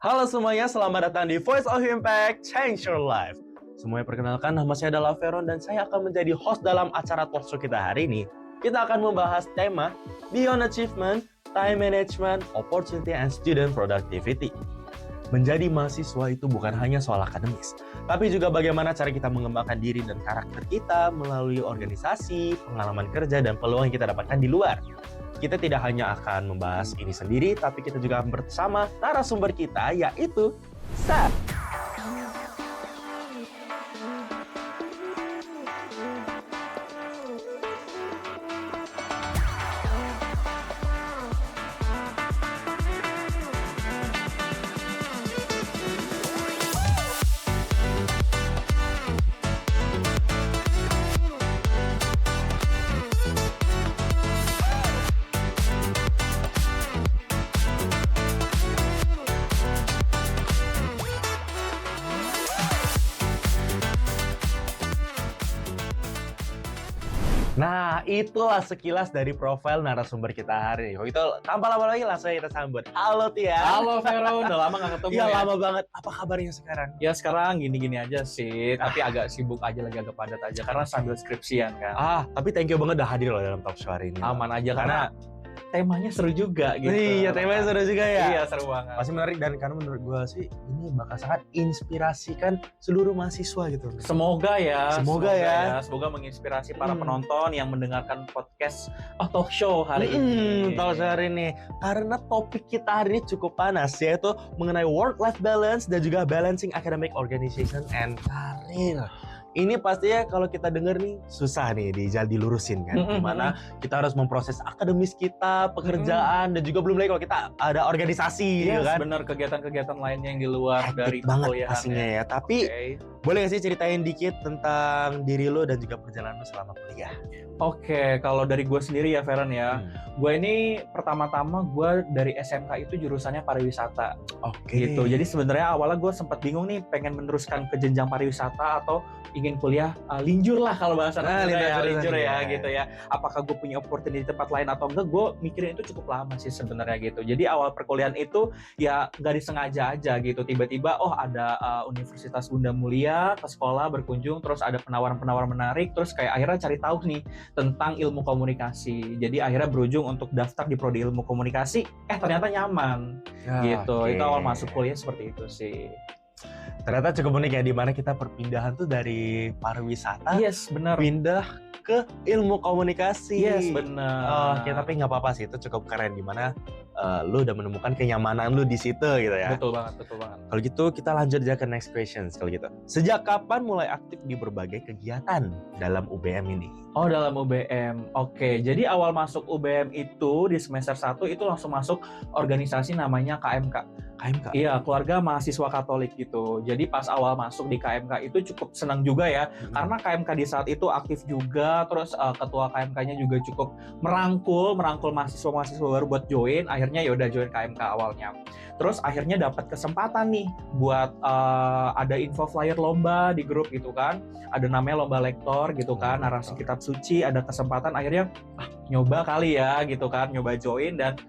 Halo semuanya, selamat datang di Voice of Impact, Change Your Life. Semuanya perkenalkan, nama saya adalah Veron dan saya akan menjadi host dalam acara talkshow kita hari ini. Kita akan membahas tema Beyond Achievement, Time Management, Opportunity, and Student Productivity. Menjadi mahasiswa itu bukan hanya soal akademis, tapi juga bagaimana cara kita mengembangkan diri dan karakter kita melalui organisasi, pengalaman kerja, dan peluang yang kita dapatkan di luar. Kita tidak hanya akan membahas ini sendiri, tapi kita juga bersama narasumber kita, yaitu Seth. Nah, itulah sekilas dari profil narasumber kita hari ini. Itu tanpa lama lagi langsung kita sambut. Halo Tia. Halo Vero, udah lama gak ketemu Iya, ya? lama banget. Apa kabarnya sekarang? Ya sekarang gini-gini aja sih, tapi agak sibuk aja, lagi agak padat aja karena sambil skripsian kan. Tapi thank you banget udah hadir loh dalam talk show hari ini. Aman aja karena temanya seru juga gitu. Iya, temanya seru juga ya. Iya, seru banget. Pasti menarik dan karena menurut gue sih ini bakal sangat inspirasikan seluruh mahasiswa gitu. Semoga ya. Semoga menginspirasi para Hmm. penonton yang mendengarkan podcast talk show hari ini. Talk show hari ini. Karena topik kita hari ini cukup panas, yaitu mengenai work-life balance dan juga balancing academic organization and career. Ini pastinya kalau kita denger nih susah nih dilurusin kan, gimana kita harus memproses akademis kita, pekerjaan, dan juga belum lagi kalau kita ada organisasi gitu kan. Bener, kegiatan-kegiatan lainnya yang di luar dari banget kuliahan pastinya ya. Tapi boleh gak sih ceritain dikit tentang diri lo dan juga perjalanan lo selama kuliah? Oke, kalau dari gue sendiri ya Feren ya, gue ini pertama-tama gue dari SMK itu jurusannya pariwisata. Gitu. Jadi sebenarnya awalnya gue sempat bingung nih pengen meneruskan ke jenjang pariwisata atau ingin kuliah linjur lah kalau bahasa linjur ya gitu ya. Apakah gue punya opportunity di tempat lain atau enggak? Gue mikirin itu cukup lama sih sebenarnya gitu. Jadi awal perkuliahan itu ya nggak disengaja aja gitu. Tiba-tiba ada Universitas Bunda Mulia ke sekolah berkunjung, terus ada penawaran-penawaran menarik, terus kayak akhirnya cari tahu nih tentang ilmu komunikasi. Jadi akhirnya berujung untuk daftar di prodi ilmu komunikasi. Ternyata nyaman gitu. Itu awal masuk kuliah seperti itu sih. Ternyata cukup unik ya, dimana kita perpindahan tuh dari pariwisata benar. pindah ke ilmu komunikasi. Benar. Oke, tapi nggak apa-apa sih, itu cukup keren dimana lu udah menemukan kenyamanan lu di situ gitu ya. Betul banget. Kalau gitu kita lanjut aja ke next questions kalau gitu. Sejak kapan mulai aktif di berbagai kegiatan dalam UBM ini? Dalam UBM. Oke, jadi awal masuk UBM itu di semester 1 itu langsung masuk organisasi namanya KMK. KMK? Iya, Keluarga Mahasiswa Katolik gitu. Jadi pas awal masuk di KMK itu cukup senang juga ya, karena KMK di saat itu aktif juga, terus ketua KMK-nya juga cukup merangkul mahasiswa-mahasiswa baru buat join. Akhirnya ya udah join KMK awalnya. Terus akhirnya dapat kesempatan nih buat ada info flyer lomba di grup gitu kan. Ada namanya lomba lektor gitu kan, narasi kitab suci, ada kesempatan akhirnya nyoba kali ya gitu kan, nyoba join dan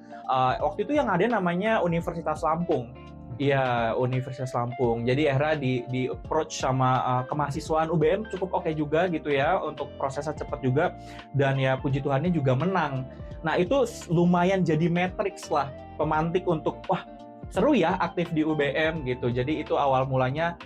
waktu itu yang ada namanya Universitas Lampung. Iya, Universitas Lampung. Jadi akhirnya di approach sama kemahasiswaan UBM cukup oke juga gitu ya, untuk prosesnya cepat juga dan ya puji Tuhannya juga menang. Nah itu lumayan jadi matriks lah, pemantik untuk seru ya aktif di UBM gitu. Jadi itu awal mulanya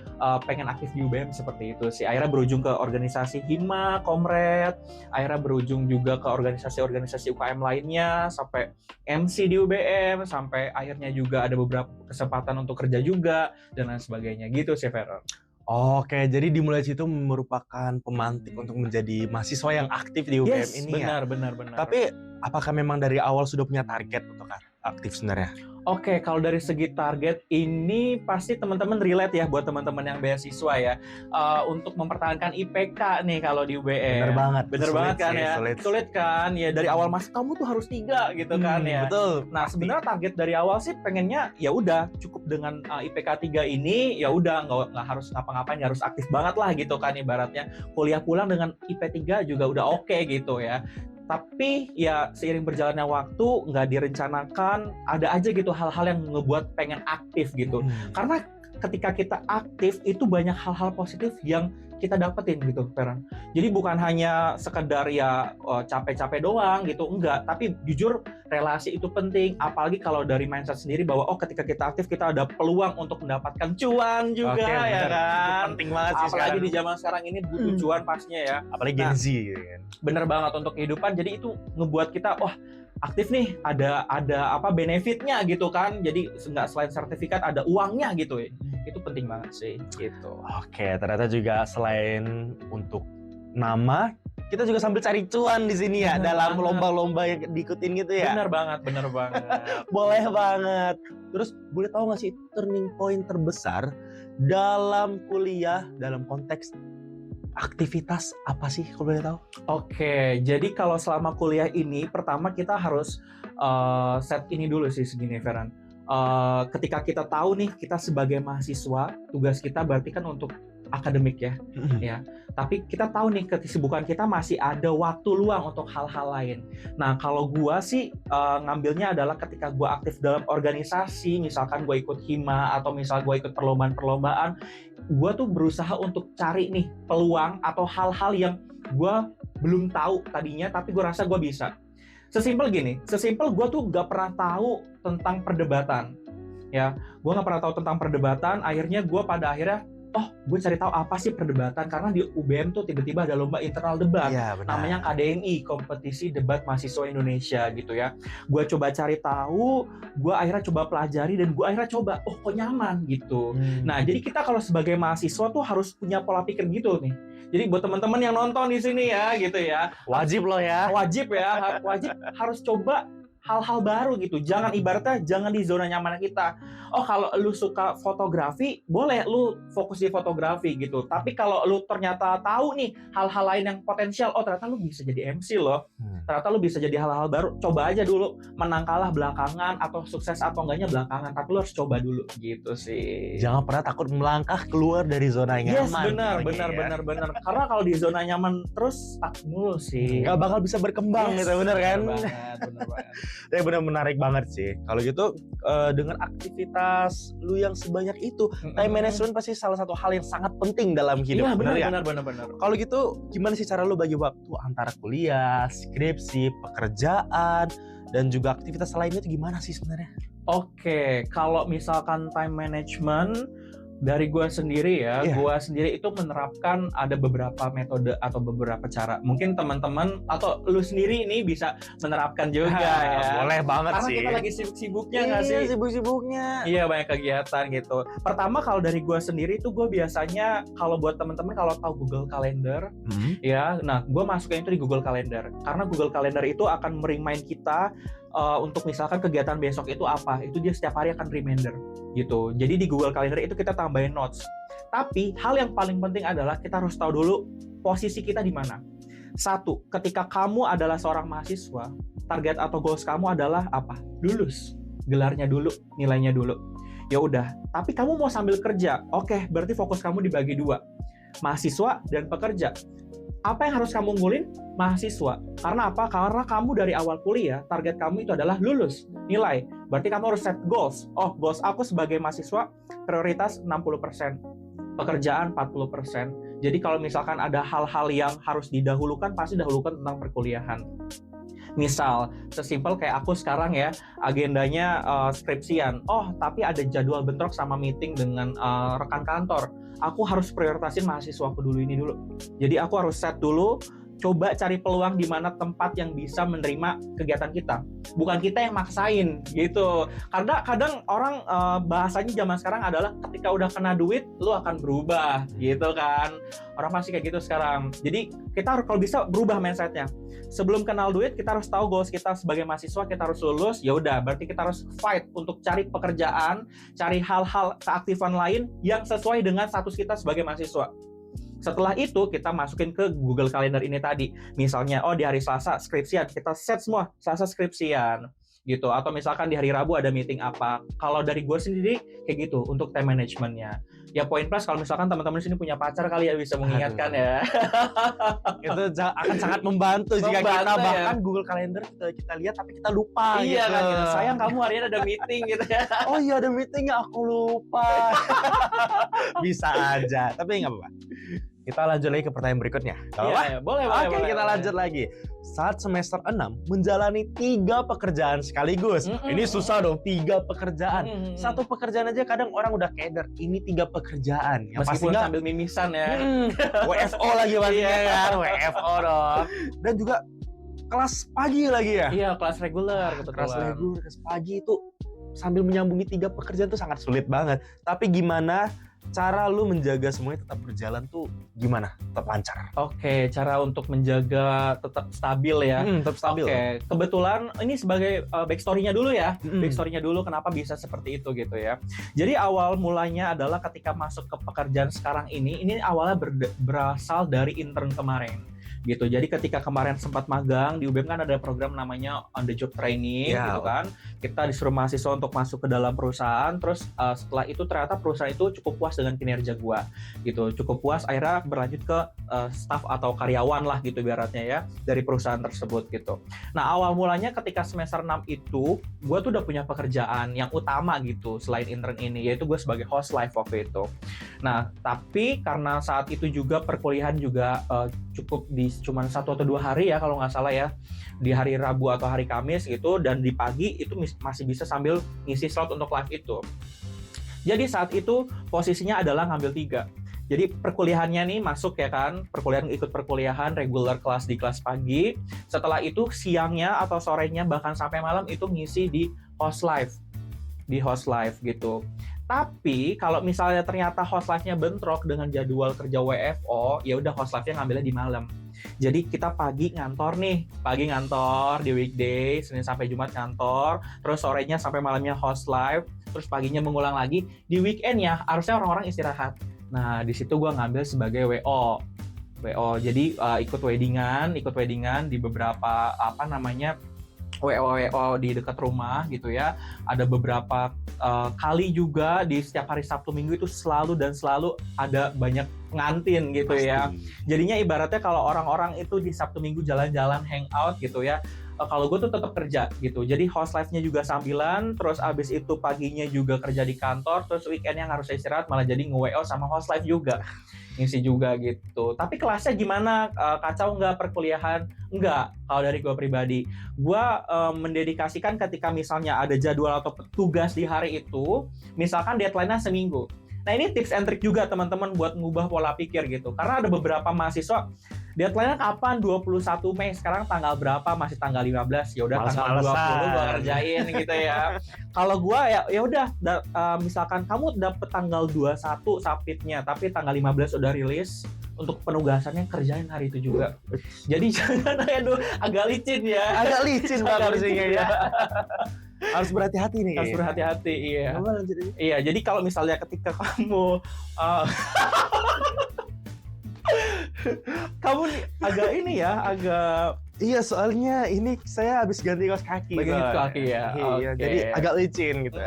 pengen aktif di UBM seperti itu sih. Akhirnya berujung ke organisasi Hima, Komred, akhirnya berujung juga ke organisasi-organisasi UKM lainnya, sampai MC di UBM, sampai akhirnya juga ada beberapa kesempatan untuk kerja juga, dan lain sebagainya gitu sih, Veron. Oke, jadi dimulai situ merupakan pemantik untuk menjadi mahasiswa yang aktif di UBM ini ya? Benar. Tapi apakah memang dari awal sudah punya target untuk aktif sebenarnya? Oke, kalau dari segi target ini pasti teman-teman relate ya buat teman-teman yang beasiswa ya, untuk mempertahankan IPK nih kalau di UBM. Bener banget kan ya. Sulit kan ya, dari awal masuk kamu tuh harus 3 gitu kan ya. Betul. Nah sebenarnya target dari awal sih pengennya ya udah cukup dengan IPK 3 ini, ya udah nggak harus ngapa-ngapain, nggak harus aktif banget lah gitu kan, ibaratnya kuliah pulang dengan IP 3 juga udah oke gitu ya. Tapi ya seiring berjalannya waktu, nggak direncanakan, ada aja gitu hal-hal yang ngebuat pengen aktif gitu. Karena ketika kita aktif itu banyak hal-hal positif yang kita dapetin gitu, Feran. Jadi bukan hanya sekedar ya capek-capek doang gitu, enggak. Tapi jujur relasi itu penting, apalagi kalau dari mindset sendiri bahwa ketika kita aktif kita ada peluang untuk mendapatkan cuan juga. Oke, ya bener. kan. Itu penting banget sih Apalagi sekarang. di zaman sekarang ini butuh cuan pastinya ya. Apalagi Gen Z gitu kan. Bener banget untuk kehidupan, jadi itu ngebuat kita aktif nih, ada apa benefitnya gitu kan, jadi nggak selain sertifikat ada uangnya gitu ya. Itu penting banget sih gitu. Oke, ternyata juga selain untuk nama, kita juga sambil cari cuan di sini ya, Bener dalam banget. lomba-lomba yang diikutin gitu ya. Bener banget. Boleh banget. Terus boleh tahu nggak sih turning point terbesar dalam kuliah dalam konteks aktivitas apa sih kalau boleh tahu? Oke, jadi kalau selama kuliah ini pertama kita harus set ini dulu sih segini, Feran. Ketika kita tahu nih kita sebagai mahasiswa, tugas kita berarti kan untuk akademik ya. Ya. Tapi kita tahu nih kesibukan kita masih ada waktu luang untuk hal-hal lain. Nah, kalau gua sih ngambilnya adalah ketika gua aktif dalam organisasi, misalkan gua ikut hima atau misal gua ikut perlombaan-perlombaan, gua tuh berusaha untuk cari nih peluang atau hal-hal yang gua belum tahu tadinya tapi gua rasa gua bisa. Sesimpel gua tuh gak pernah tahu tentang perdebatan. Ya, gua gak pernah tahu tentang perdebatan, akhirnya gua pada akhirnya gue cari tahu apa sih perdebatan, karena di UBM tuh tiba-tiba ada lomba internal debat. Iya, benar. Namanya KDMI, Kompetisi Debat Mahasiswa Indonesia gitu ya. Gue coba cari tahu, gue akhirnya coba pelajari, dan gue akhirnya coba, kok nyaman gitu. Nah, jadi kita kalau sebagai mahasiswa tuh harus punya pola pikir gitu nih. Jadi buat teman-teman yang nonton di sini ya gitu ya. Wajib loh ya. Wajib harus coba hal-hal baru gitu. Jangan di zona nyaman kita. Kalau lu suka fotografi, boleh lu fokus di fotografi gitu. Tapi kalau lu ternyata tahu nih hal-hal lain yang potensial, ternyata lu bisa jadi MC loh. Ternyata lu bisa jadi hal-hal baru. Coba aja dulu. Menang kalah belakangan atau sukses atau enggaknya belakangan. Tapi lu harus coba dulu gitu sih. Jangan pernah takut melangkah keluar dari zona nyaman. Yes, benar. Karena kalau di zona nyaman terus stuck mulu sih. Gak bakal bisa berkembang gitu, bener kan? Bener banget. Ya benar, menarik banget sih. Kalau gitu dengan aktivitas lu yang sebanyak itu, time management pasti salah satu hal yang sangat penting dalam hidup. Iya, benar. benar. Kalau gitu gimana sih cara lu bagi waktu antara kuliah, skripsi, pekerjaan, dan juga aktivitas lainnya itu gimana sih sebenarnya? Oke, kalau misalkan time management dari gue sendiri ya, gue sendiri itu menerapkan ada beberapa metode atau beberapa cara. Mungkin teman-teman atau lu sendiri ini bisa menerapkan juga ya. Boleh banget karena sih. Karena kita lagi sibuk-sibuknya nggak sih? Sibuk-sibuknya. Iya, banyak kegiatan gitu. Pertama kalau dari gue sendiri itu gue biasanya kalau buat teman-teman kalau tahu Google Calendar, ya, nah gue masukin itu di Google Calendar. Karena Google Calendar itu akan remind kita untuk misalkan kegiatan besok itu apa, itu dia setiap hari akan reminder gitu. Jadi di Google Calendar itu kita tambahin notes. Tapi hal yang paling penting adalah kita harus tahu dulu posisi kita di mana. Satu, ketika kamu adalah seorang mahasiswa, target atau goals kamu adalah apa? Lulus, gelarnya dulu, nilainya dulu. Ya udah. Tapi kamu mau sambil kerja, oke, berarti fokus kamu dibagi dua, mahasiswa dan pekerja. Apa yang harus kamu unggulin? Mahasiswa. Karena apa? Karena kamu dari awal kuliah, target kamu itu adalah lulus, nilai. Berarti kamu harus set goals. Goals aku sebagai mahasiswa, prioritas 60%. Pekerjaan 40%. Jadi kalau misalkan ada hal-hal yang harus didahulukan, pasti dahulukan tentang perkuliahan. Misal, sesimpel kayak aku sekarang ya, agendanya skripsian. Tapi ada jadwal bentrok sama meeting dengan rekan kantor. Aku harus prioritasin mahasiswa aku dulu ini dulu. Jadi aku harus set dulu, coba cari peluang di mana tempat yang bisa menerima kegiatan kita. Bukan kita yang maksain gitu. Karena kadang orang bahasanya zaman sekarang adalah ketika udah kena duit, lu akan berubah gitu kan. Orang pasti kayak gitu sekarang. Jadi kita harus kalau bisa berubah mindsetnya. Sebelum kenal duit, kita harus tahu goals kita sebagai mahasiswa, kita harus lulus. Ya udah, berarti kita harus fight untuk cari pekerjaan, cari hal-hal keaktifan lain yang sesuai dengan status kita sebagai mahasiswa. Setelah itu kita masukin ke Google Calendar ini tadi. Misalnya, di hari Selasa skripsian, kita set semua Selasa skripsian. gitu. Atau misalkan di hari Rabu ada meeting apa. Kalau dari gue sendiri kayak gitu untuk time managementnya. Ya poin plus kalau misalkan teman-teman di sini punya pacar kali ya bisa mengingatkan ya. Itu akan sangat membantu jika kita Membantu ya. bahkan Google Calendar kita lihat tapi kita lupa Iya gitu. kan gitu. Sayang kamu hari ini ada meeting gitu ya. Oh iya ada meeting ya, aku lupa. Bisa aja, tapi nggak apa-apa. Kita lanjut lagi ke pertanyaan berikutnya. Nggak apa-apa? Iya, boleh. Oke, boleh, kita boleh. lanjut lagi. Saat semester 6 menjalani 3 pekerjaan sekaligus. Ini susah dong, 3 pekerjaan. Satu pekerjaan aja kadang orang udah keder. Ini 3 pekerjaan. Yang Meskipun pastinya sambil mimisan ya. WFO lagi pastinya Iya. kan, WFO dong. Dan juga kelas pagi lagi ya. Iya, kelas reguler kebetulan. Kelas reguler, kelas pagi itu sambil menyambungi 3 pekerjaan tuh sangat sulit banget. Tapi gimana cara lu menjaga semuanya tetap berjalan tuh gimana? Tetap lancar. Oke, cara untuk menjaga tetap stabil ya. Tetap stabil. Oke, kebetulan ini sebagai backstory-nya dulu ya. Mm-mm. Backstory-nya dulu kenapa bisa seperti itu gitu ya. Jadi awal mulanya adalah ketika masuk ke pekerjaan sekarang ini awalnya berasal dari intern kemarin gitu. Jadi ketika kemarin sempat magang di UBM kan ada program namanya on the job training Ya. gitu kan. Kita disuruh mahasiswa untuk masuk ke dalam perusahaan, terus setelah itu ternyata perusahaan itu cukup puas dengan kinerja gua gitu. Cukup puas akhirnya berlanjut ke staff atau karyawan lah gitu ibaratnya ya dari perusahaan tersebut gitu. Nah, awal mulanya ketika semester 6 itu gua tuh udah punya pekerjaan yang utama gitu selain intern ini, yaitu gue sebagai host live waktu itu. Nah, tapi karena saat itu juga perkuliahan juga cukup di cuman 1 atau 2 hari ya kalau nggak salah ya, di hari Rabu atau hari Kamis gitu, dan di pagi itu masih bisa sambil ngisi slot untuk live itu. Jadi saat itu posisinya adalah ngambil 3. Jadi perkuliahannya nih masuk ya kan, ikut perkuliahan regular kelas di kelas pagi. Setelah itu siangnya atau sorenya bahkan sampai malam itu ngisi di host live gitu. Tapi kalau misalnya ternyata host live-nya bentrok dengan jadwal kerja WFO, ya udah host live-nya ngambilnya di malam. Jadi kita pagi ngantor di weekday, Senin sampai Jumat ngantor, terus sorenya sampai malamnya host live, terus paginya mengulang lagi. Di weekend ya harusnya orang-orang istirahat. Nah, di situ gue ngambil sebagai WO. Jadi ikut weddingan di beberapa WO di dekat rumah gitu ya. Ada beberapa kali juga di setiap hari Sabtu Minggu itu selalu ada banyak pengantin gitu ya. Jadinya ibaratnya kalau orang-orang itu di Sabtu Minggu jalan-jalan hangout gitu ya. Kalau gue tuh tetap kerja gitu. Jadi host live-nya juga sambilan, terus abis itu paginya juga kerja di kantor, terus weekend yang harus istirahat malah jadi nge-WO sama host live juga. Ngisi juga gitu. Tapi kelasnya gimana? Kacau nggak perkuliahan? Enggak, kalau dari gue pribadi. Gue mendedikasikan ketika misalnya ada jadwal atau tugas di hari itu, misalkan deadline-nya seminggu. Nah, ini tips and trick juga teman-teman buat ngubah pola pikir gitu. Karena ada beberapa mahasiswa deadline-nya kapan? 21 Mei. Sekarang tanggal berapa? Masih tanggal 15. Ya udah tanggal 20 gua kerjain gitu ya. Kalau gua ya udah misalkan kamu dapet tanggal 21 submit-nya, tapi tanggal 15 udah rilis, untuk penugasannya kerjain hari itu juga. Jadi jangan agak licin ya. Agak licin banget ya. Harus berhati-hati nih. Harus berhati-hati, iya. Apa lanjut aja? Iya, jadi kalau misalnya ketika kamu kamu nih agak Iya, soalnya ini saya habis ganti kaos kaki. Ganti kaos kaki ya. Iya, Oke. jadi agak licin gitu.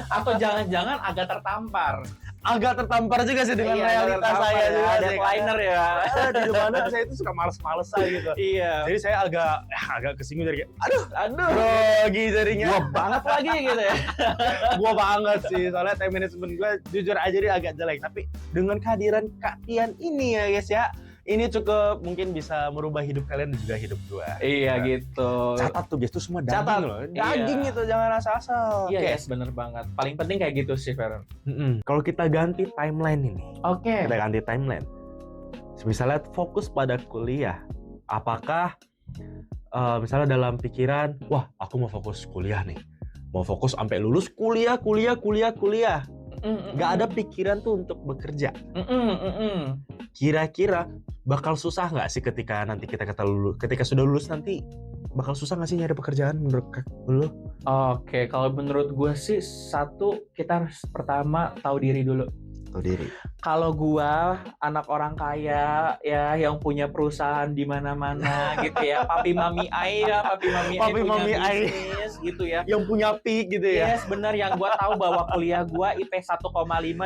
Atau jangan-jangan agak tertampar. Agak tertampar juga sih dengan realitas saya juga. Deadliner ya. Di mana saya itu suka males-malesan gitu. Iya. Jadi saya agak kesinggung dari Aduh. grogi jadinya. Gua banget lagi gitu ya. Gua banget sih, soalnya time management gue jujur aja dia agak jelek. Tapi dengan kehadiran Kak Tian ini ya guys ya, ini cukup mungkin bisa merubah hidup kalian dan juga hidup gue. Iya gitu. Catat tuh guys, itu semua daging Catat. loh. Daging Iya. itu jangan asal-asal. Iya, Oke. yes, bener banget. Paling penting kayak gitu sih, Feren. Kalau kita ganti timeline ini, Oke. kita ganti timeline. Misalnya fokus pada kuliah, apakah misalnya dalam pikiran, wah aku mau fokus kuliah nih, mau fokus sampai lulus kuliah. Nggak ada pikiran tuh untuk bekerja. Kira-kira bakal susah nggak sih ketika nanti ketika sudah lulus nanti bakal susah nggak sih nyari pekerjaan menurut lu? Oke, kalau menurut gue sih kita harus pertama tahu diri dulu. tahu diri. Kalau gua anak orang kaya ya yang punya perusahaan di mana-mana gitu ya. Papi mami ai Papi punya mami ai. bisnis gitu ya. Yang punya peak gitu ya. Yes, bener, yang gua tahu bahwa kuliah gua IP 1,5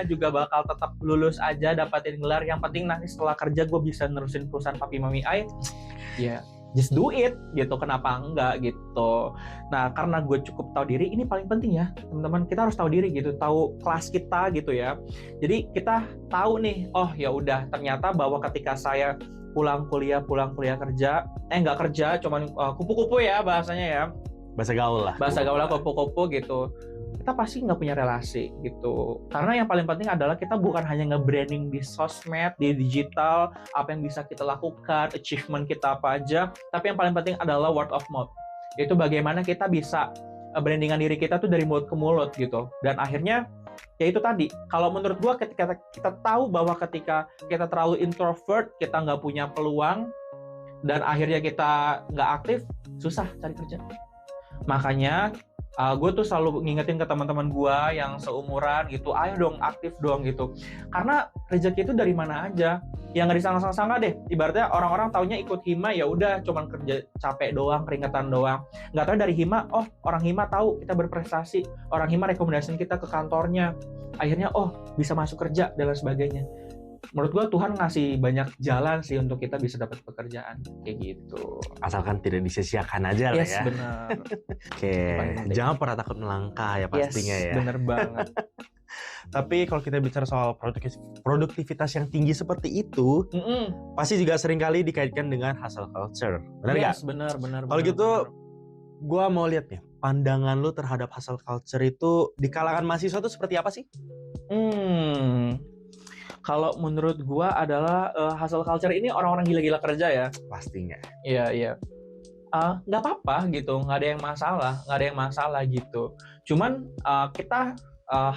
juga bakal tetap lulus aja dapatin gelar. Yang penting nanti setelah kerja gua bisa nerusin perusahaan papi mami ai. Ya, just do it gitu, kenapa enggak gitu. Nah, karena gue cukup tahu diri, ini paling penting ya teman-teman, kita harus tahu diri gitu, tahu kelas kita gitu ya. Jadi kita tahu nih, oh ya udah, ternyata bahwa ketika saya pulang kuliah kerja, nggak kerja, cuman kupu-kupu ya bahasanya ya, Bahasa gaul lah. bahasa gaulnya kupu-kupu gitu, kita pasti nggak punya relasi gitu. Karena yang paling penting adalah kita bukan hanya nge-branding di sosmed, di digital, apa yang bisa kita lakukan, achievement kita apa aja, tapi yang paling penting adalah word of mouth. Itu bagaimana kita bisa brandingan diri kita tuh dari mulut ke mulut gitu. Dan akhirnya ya itu tadi, kalau menurut gua ketika kita tahu bahwa ketika kita terlalu introvert, kita nggak punya peluang, dan akhirnya kita nggak aktif, susah cari kerja. Makanya gue tuh selalu ngingetin ke teman-teman gue yang seumuran gitu, ayo dong aktif dong gitu. Karena rezeki itu dari mana aja, yang nggak disangka-sangka deh. Ibaratnya orang-orang taunya ikut hima ya udah cuman kerja capek doang, keringetan doang. Nggak tahu dari hima, oh orang hima tahu kita berprestasi, orang hima rekomendasiin kita ke kantornya. Akhirnya oh bisa masuk kerja dan lain sebagainya. Menurut gue Tuhan ngasih banyak jalan sih untuk kita bisa dapat pekerjaan kayak gitu. Asalkan tidak disia-siakan aja lah Yes, ya. benar. Oke, jangan pernah takut melangkah ya pastinya ya. Bener banget. Tapi kalau kita bicara soal produktivitas yang tinggi seperti itu, pasti juga seringkali dikaitkan dengan hustle culture. Benar nggak? Yes, benar. Kalau gitu, gua mau lihat nih, pandangan lu terhadap hustle culture itu di kalangan mahasiswa itu seperti apa sih? Kalau menurut gua adalah hustle culture ini orang-orang gila-gila kerja ya. Pastinya. Iya. Nggak apa-apa gitu, nggak ada yang masalah gitu. Cuman kita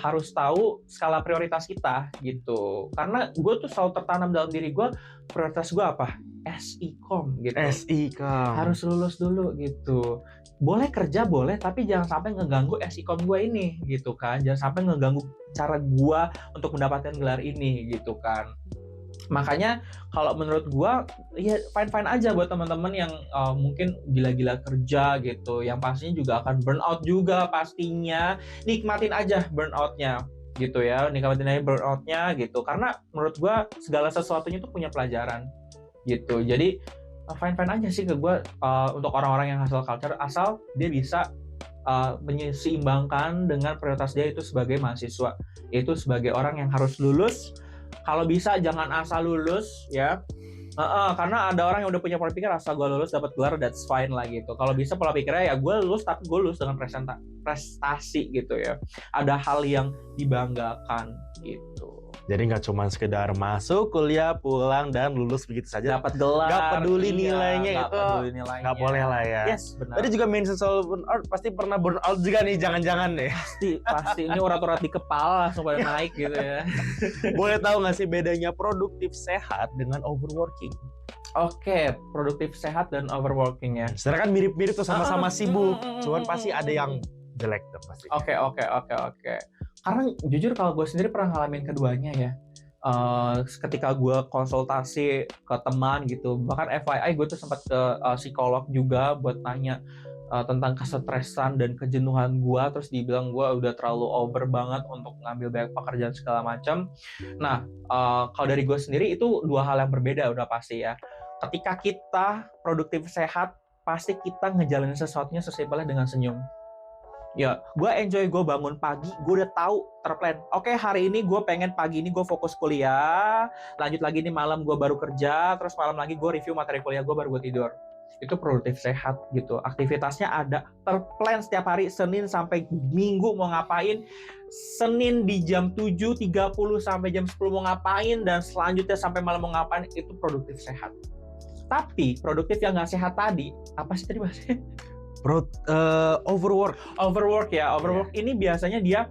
harus tahu skala prioritas kita gitu. Karena gue tuh selalu tertanam dalam diri gue, prioritas gue apa? SIKOM gitu. SIKOM. Harus lulus dulu gitu. Boleh kerja boleh, tapi jangan sampai ngeganggu SIKOM gue ini gitu kan. Jangan sampai ngeganggu cara gue untuk mendapatkan gelar ini gitu kan. Makanya kalau menurut gue ya fine aja buat teman-teman yang mungkin gila-gila kerja gitu, yang pastinya juga akan burn out juga pastinya. Nikmatin aja burnoutnya gitu ya, nikmatin aja burnoutnya gitu. Karena menurut gue segala sesuatunya itu punya pelajaran gitu. Jadi fine aja sih ke gue untuk orang-orang yang hustle culture, asal dia bisa menyeimbangkan dengan prioritas dia itu sebagai mahasiswa, yaitu sebagai orang yang harus lulus. Kalau bisa jangan asal lulus ya, karena ada orang yang udah punya pola pikir asal gue lulus dapat gelar, that's fine lah gitu. Kalau bisa pola pikirnya ya gue lulus tapi gue lulus dengan prestasi gitu ya. Ada hal yang dibanggakan gitu. Jadi nggak cuma sekedar masuk kuliah, pulang dan lulus begitu saja. Dapat gelar. Nggak peduli nilainya nggak itu. peduli nilainya. Nggak boleh lah ya. Yes, benar. Tadi juga mention soal burnout, pasti pernah burnout juga nih, jangan-jangan deh. Pasti ini urat-urat di kepala langsung pada naik gitu ya. Boleh tahu nggak sih bedanya produktif sehat dengan overworking? Oke, produktif sehat dan overworking ya. Sebenarnya kan mirip-mirip tuh, sama-sama sibuk, cuman pasti ada yang jelek tuh pasti. Oke. Karena jujur kalau gue sendiri pernah ngalamin keduanya ya. Ketika gue konsultasi ke teman gitu, bahkan FYI gue tuh sempat ke psikolog juga buat tanya tentang kesetresan dan kejenuhan gue, terus dibilang gue udah terlalu over banget untuk ngambil banyak pekerjaan segala macam. Nah, kalau dari gue sendiri itu dua hal yang berbeda udah pasti ya. Ketika kita produktif sehat, pasti kita ngejalanin sesuatunya sesimpelnya dengan senyum. Ya, gue enjoy, gue bangun pagi, gue udah tahu terplan. Oke, hari ini gue pengen pagi ini gue fokus kuliah, lanjut lagi nih malam gue baru kerja, terus malam lagi gue review materi kuliah gue baru gue tidur. Itu produktif sehat gitu. Aktivitasnya ada terplan setiap hari, Senin sampai Minggu mau ngapain. Senin di jam 7.30 sampai jam 10 mau ngapain, dan selanjutnya sampai malam mau ngapain, itu produktif sehat. Tapi produktif yang nggak sehat tadi, apa sih tadi bahasanya? Overwork ini biasanya dia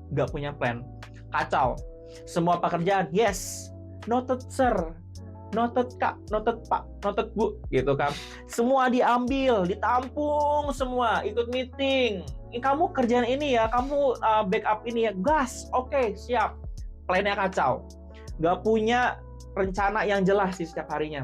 nggak punya plan, kacau. Semua pekerjaan yes, noted sir, noted kak, noted pak, noted bu, gitu kan. Semua diambil, ditampung semua, ikut meeting. Kamu kerjaan ini ya, kamu backup ini ya, gas, oke, siap. plan-nya kacau, nggak punya rencana yang jelas sih setiap harinya.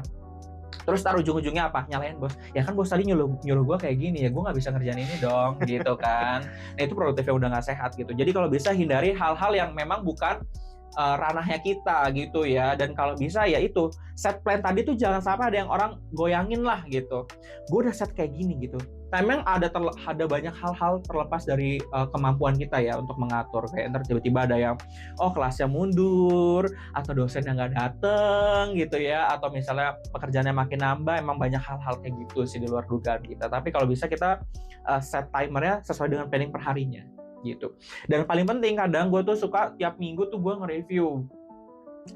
Terus taruh ujung-ujungnya apa? Nyalain bos. Ya kan bos tadi nyuruh gue kayak gini, ya gue nggak bisa ngerjain ini dong, gitu kan. Nah itu produktifnya udah nggak sehat gitu. Jadi kalau bisa hindari hal-hal yang memang bukan ranahnya kita gitu ya. Dan kalau bisa ya itu set plan tadi tuh jangan sampai ada yang orang goyangin lah gitu. Gue udah set kayak gini gitu. Nah, memang ada banyak hal-hal terlepas dari kemampuan kita ya untuk mengatur. Kayak ntar tiba-tiba ada yang kelasnya mundur atau dosennya nggak dateng gitu ya, atau misalnya pekerjaannya makin nambah. Emang banyak hal-hal kayak gitu sih di luar dugaan kita. Tapi kalau bisa kita set timernya sesuai dengan planning perharinya gitu. Dan paling penting kadang gue tuh suka tiap minggu tuh gue nge-review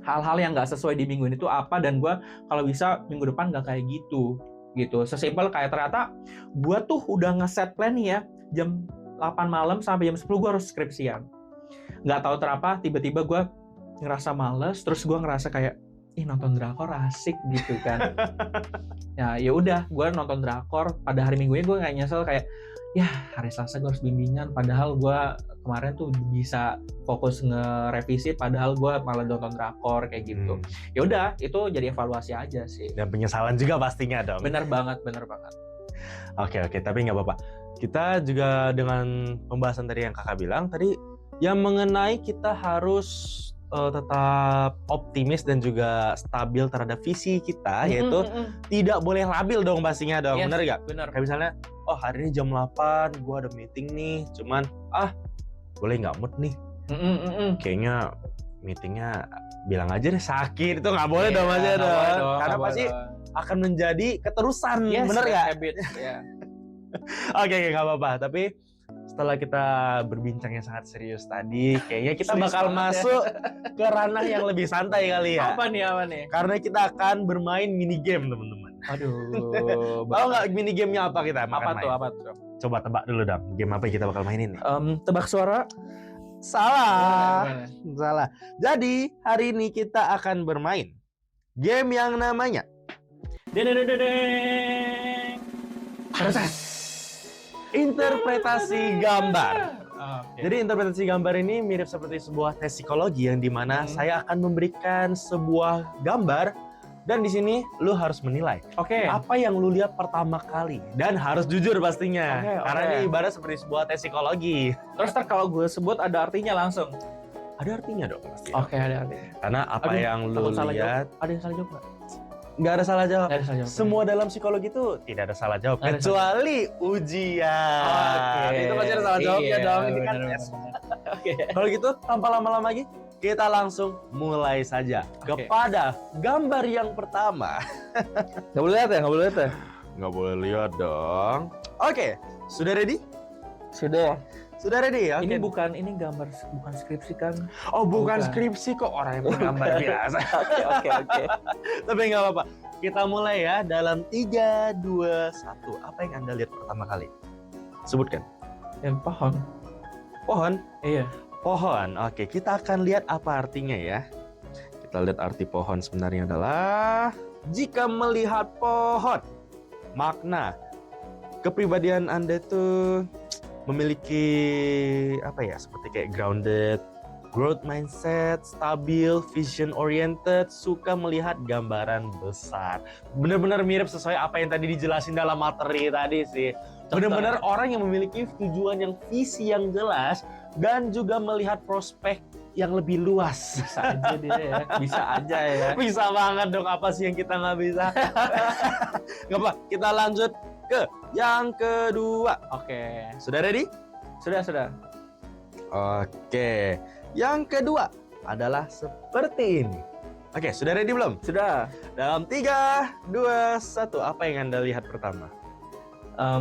hal-hal yang nggak sesuai di minggu ini tuh apa, dan gue kalau bisa minggu depan nggak kayak gitu. Sesimpel kayak ternyata gue tuh udah ngeset plan nih ya, jam 8 malam sampai jam 10 gue harus skripsian. Nggak tahu kenapa tiba-tiba gue ngerasa males, terus gue ngerasa kayak nonton drakor asik gitu kan. Ya udah gue nonton drakor, pada hari minggunya gue nggak nyesel kayak ya hari Selasa gue harus bimbingan, padahal gue kemarin tuh bisa fokus ngerevisi, padahal gue malah nonton drakor kayak gitu. Ya udah, itu jadi evaluasi aja sih. Dan penyesalan juga pastinya dong. Bener banget. Oke, tapi nggak apa-apa. Kita juga dengan pembahasan tadi yang kakak bilang tadi, yang mengenai kita harus tetap optimis dan juga stabil terhadap visi kita, yaitu tidak boleh labil dong pastinya dong. Yes, bener gak? Bener. Kayak misalnya, hari ini jam 8 gue ada meeting nih, cuman boleh nggak mood nih, kayaknya meetingnya bilang aja deh sakit, itu nggak boleh dong Mas ya dong, karena pasti akan menjadi keterusan. Yes, bener nggak? Yeah. Oke, nggak apa-apa. Tapi setelah kita berbincang yang sangat serius tadi, kayaknya kita bakal masuk ke ranah yang lebih santai kali ya. Apa nih? Karena kita akan bermain mini game, teman-teman. Aduh. Tahu nggak mini gamenya apa kita? Apa tuh? Coba tebak dulu dong. Game apa yang kita bakal mainin nih? Tebak suara? Salah. Jadi hari ini kita akan bermain game yang namanya interpretasi gambar. Jadi interpretasi gambar ini mirip seperti sebuah tes psikologi yang dimana saya akan memberikan sebuah gambar, dan di sini lu harus menilai apa yang lu lihat pertama kali, dan harus jujur pastinya. Karena ini ibarat seperti sebuah tes psikologi. Terus kalau gue sebut ada artinya langsung. Ada artinya dong pasti. Ada artinya. Karena apa yang lu lihat, ada yang salah jawab nggak? Nggak ada salah jawab. Semua dalam psikologi itu tidak ada salah jawab, kecuali ujian. Itu pasti ada salah jawabnya dong. Ini kan tes. Kalau gitu tanpa lama-lama lagi, kita langsung mulai saja kepada gambar yang pertama. Nggak boleh lihat ya? Nggak boleh lihat dong. Oke, sudah ready? Sudah ready ya? Ini gambar bukan skripsi kan? Bukan skripsi kok, orang yang gambar biasa. Oke. Tapi nggak apa-apa. Kita mulai ya dalam 3, 2, 1. Apa yang Anda lihat pertama kali? Sebutkan. Yang pohon. Pohon? Iya. Pohon. Oke, kita akan lihat apa artinya ya. Kita lihat arti pohon sebenarnya adalah jika melihat pohon, makna kepribadian Anda tuh memiliki seperti kayak grounded, growth mindset, stabil, vision oriented, suka melihat gambaran besar. Benar-benar mirip sesuai apa yang tadi dijelasin dalam materi tadi sih. Benar-benar orang yang memiliki tujuan yang visi yang jelas dan juga melihat prospek yang lebih luas. Bisa aja dia ya. Bisa banget dong, apa sih yang kita nggak bisa? Nggak apa, kita lanjut ke yang kedua. Oke. Sudah ready? Sudah. Oke. Yang kedua adalah seperti ini. Oke, sudah ready belum? Sudah. Dalam 3, 2, 1. Apa yang Anda lihat pertama?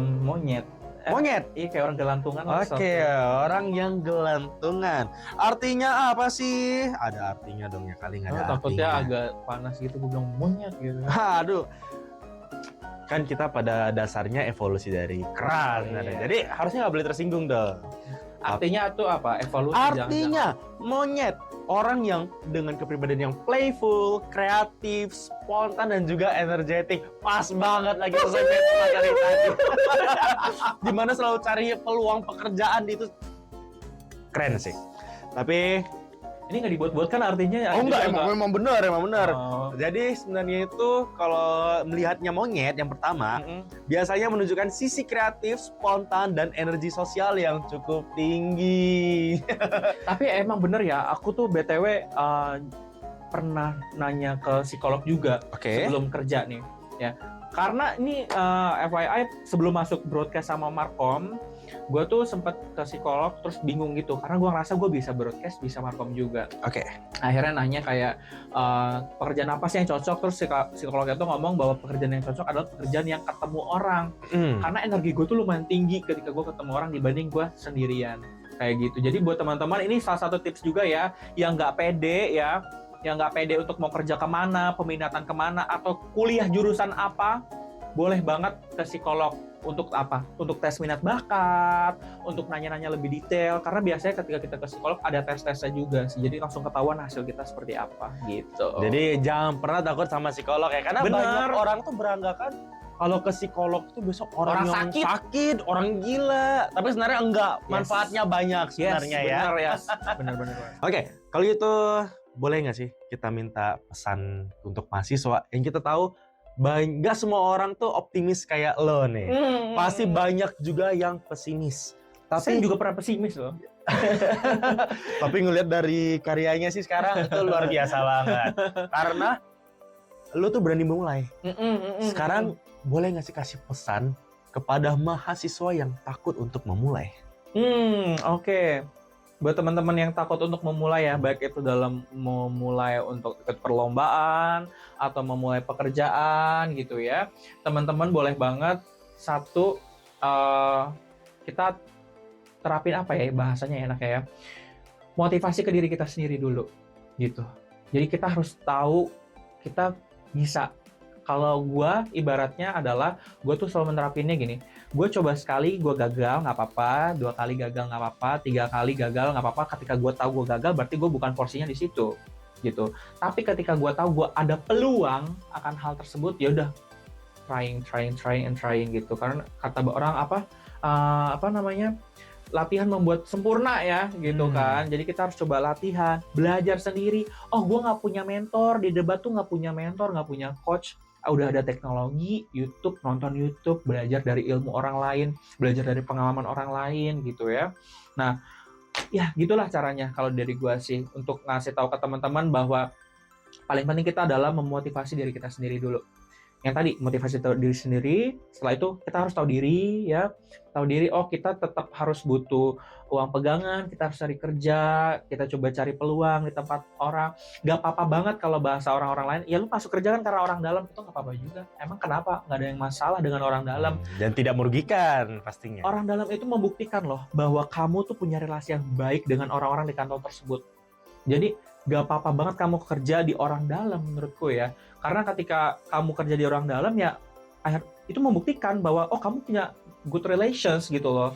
Monyet. Monyet? Iya, kayak orang gelantungan. Oke, orang yang gelantungan. Artinya apa sih? Ada artinya dong ya, kali nggak ada artinya. Takutnya agak panas gitu, gue bilang monyet gitu. Aduh. Kan kita pada dasarnya evolusi dari keran. Jadi harusnya nggak boleh tersinggung dong. Artinya itu apa? Evolusi. Artinya monyet, orang yang dengan kepribadian yang playful, kreatif, spontan, dan juga energetik. Pas banget lagi sesuai materi tadi. Dimana selalu cari peluang pekerjaan itu keren sih. Tapi Ini nggak dibuat-buat kan artinya? Oh enggak, emang benar. Oh. Jadi sebenarnya itu kalau melihatnya monyet yang pertama, biasanya menunjukkan sisi kreatif, spontan, dan energi sosial yang cukup tinggi. Tapi emang bener ya, aku tuh BTW pernah nanya ke psikolog juga sebelum kerja nih, ya. Karena ini FYI sebelum masuk broadcast sama Markom, gue tuh sempet ke psikolog terus bingung gitu karena gue ngerasa gue bisa broadcast, bisa Markom juga. Akhirnya nanya kayak pekerjaan apa sih yang cocok, terus psikolognya tuh ngomong bahwa pekerjaan yang cocok adalah pekerjaan yang ketemu orang. Karena energi gue tuh lumayan tinggi ketika gue ketemu orang dibanding gue sendirian kayak gitu. Jadi buat teman-teman ini salah satu tips juga ya, yang nggak pede ya, yang nggak pede untuk mau kerja kemana, peminatan kemana, atau kuliah jurusan apa, boleh banget ke psikolog. Untuk apa? Untuk tes minat bakat, untuk nanya-nanya lebih detail. Karena biasanya ketika kita ke psikolog ada tes-tesnya juga sih. Jadi langsung ketahuan hasil kita seperti apa gitu. Jadi jangan pernah takut sama psikolog ya. Karena banyak orang tuh beranggapan kalau ke psikolog tuh besok orang yang sakit, orang gila. Tapi sebenarnya enggak. Manfaatnya banyak sebenarnya ya. Benar. Oke, kalau gitu boleh nggak sih kita minta pesan untuk mahasiswa yang kita tahu nggak semua orang tuh optimis kayak lo nih. Pasti banyak juga yang pesimis. Tapi saya juga pernah pesimis loh. Tapi ngelihat dari karyanya sih sekarang itu luar biasa banget. Karena lo tuh berani memulai. Sekarang boleh nggak sih kasih pesan kepada mahasiswa yang takut untuk memulai? Oke. Buat teman-teman yang takut untuk memulai ya, baik itu dalam memulai untuk ikut perlombaan atau memulai pekerjaan gitu ya, teman-teman boleh banget kita terapin apa ya bahasanya enak ya, motivasi ke diri kita sendiri dulu gitu. Jadi kita harus tahu kita bisa. Kalau gue ibaratnya adalah gue tuh selalu menerapinnya gini, gue coba sekali gue gagal nggak apa-apa, 2 kali gagal nggak apa-apa, 3 kali gagal nggak apa-apa. Ketika gue tahu gue gagal berarti gue bukan porsinya di situ gitu. Tapi ketika gue tahu gue ada peluang akan hal tersebut, ya udah trying gitu. Karena kata orang apa namanya, latihan membuat sempurna ya gitu kan. Jadi kita harus coba latihan, belajar sendiri. Oh gue nggak punya mentor di debat tuh, nggak punya mentor, nggak punya coach. Udah ada teknologi, YouTube, nonton YouTube, belajar dari ilmu orang lain, belajar dari pengalaman orang lain gitu ya. Nah, ya gitulah caranya kalau dari gua sih, untuk ngasih tahu ke teman-teman bahwa paling penting kita adalah memotivasi diri kita sendiri dulu. Yang tadi, motivasi diri sendiri, setelah itu kita harus tahu diri ya. Tahu diri, oh kita tetap harus butuh uang pegangan, kita harus cari kerja, kita coba cari peluang di tempat orang. Gak apa-apa banget kalau bahasa orang-orang lain, ya lu masuk kerja kan karena orang dalam, itu gak apa-apa juga. Emang kenapa? Gak ada yang masalah dengan orang dalam. Dan tidak merugikan pastinya. Orang dalam itu membuktikan loh, bahwa kamu tuh punya relasi yang baik dengan orang-orang di kantor tersebut. Jadi gak apa-apa banget kamu kerja di orang dalam menurutku ya. Karena ketika kamu kerja di orang dalam ya, itu membuktikan bahwa oh kamu punya good relations gitu loh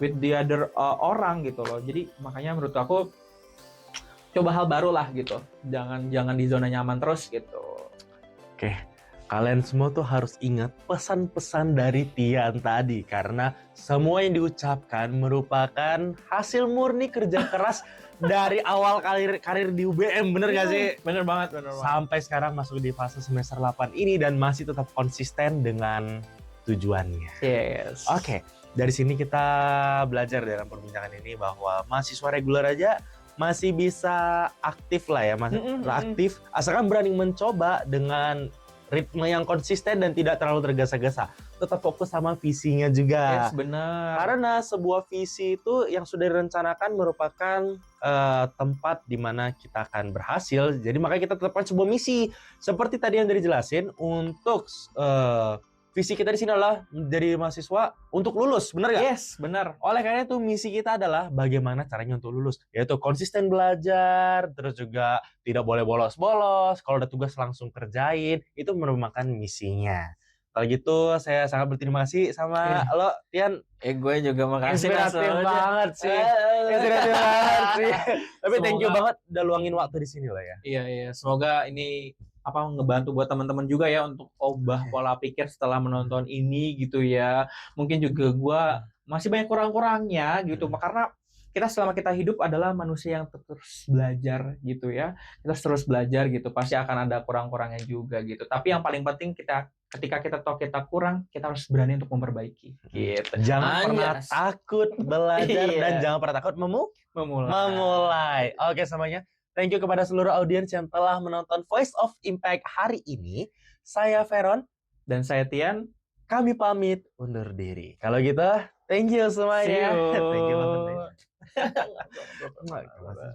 with the other orang gitu loh. Jadi makanya menurut aku coba hal baru lah gitu. Jangan di zona nyaman terus gitu. Oke. Kalian semua tuh harus ingat pesan-pesan dari Tian tadi, karena semua yang diucapkan merupakan hasil murni kerja keras dari awal karir di UBM, bener gak sih? Bener banget. Sampai sekarang masuk di fase semester 8 ini dan masih tetap konsisten dengan tujuannya. Yes. Oke, dari sini kita belajar dalam perbincangan ini bahwa mahasiswa reguler aja masih bisa aktif lah ya, aktif asalkan berani mencoba dengan ritme yang konsisten dan tidak terlalu tergesa-gesa. Tetap fokus sama visinya juga. Yes, benar. Karena sebuah visi itu yang sudah direncanakan merupakan tempat di mana kita akan berhasil. Jadi makanya kita tetapkan sebuah misi. Seperti tadi yang dijelasin, untuk visi kita di sini adalah menjadi mahasiswa untuk lulus, benar nggak? Yes, benar. Oleh karena itu misi kita adalah bagaimana caranya untuk lulus, yaitu konsisten belajar, terus juga tidak boleh bolos-bolos, kalau ada tugas langsung kerjain, itu merupakan misinya. Kalau gitu saya sangat berterima kasih sama lo, Tian. Gue juga makasih. Inspiratif banget sih. Tapi thank you banget udah luangin waktu di sini lo ya. Iya. Semoga ini ngebantu buat teman-teman juga ya untuk ubah pola pikir setelah menonton ini gitu ya. Mungkin juga gue masih banyak kurang-kurangnya gitu, karena kita selama kita hidup adalah manusia yang terus belajar gitu ya. Kita terus belajar gitu, pasti akan ada kurang-kurangnya juga gitu. Tapi yang paling penting ketika kita tahu kita kurang, kita harus berani untuk memperbaiki gitu. Jangan pernah Anjas. takut belajar Iya. dan jangan pernah takut Memulai. memulai. Oke semuanya, thank you kepada seluruh audiens yang telah menonton Voice of Impact hari ini. Saya Veron, Dan saya Tian. kami pamit undur diri. Kalau gitu, thank you semuanya. See you. Thank you banget.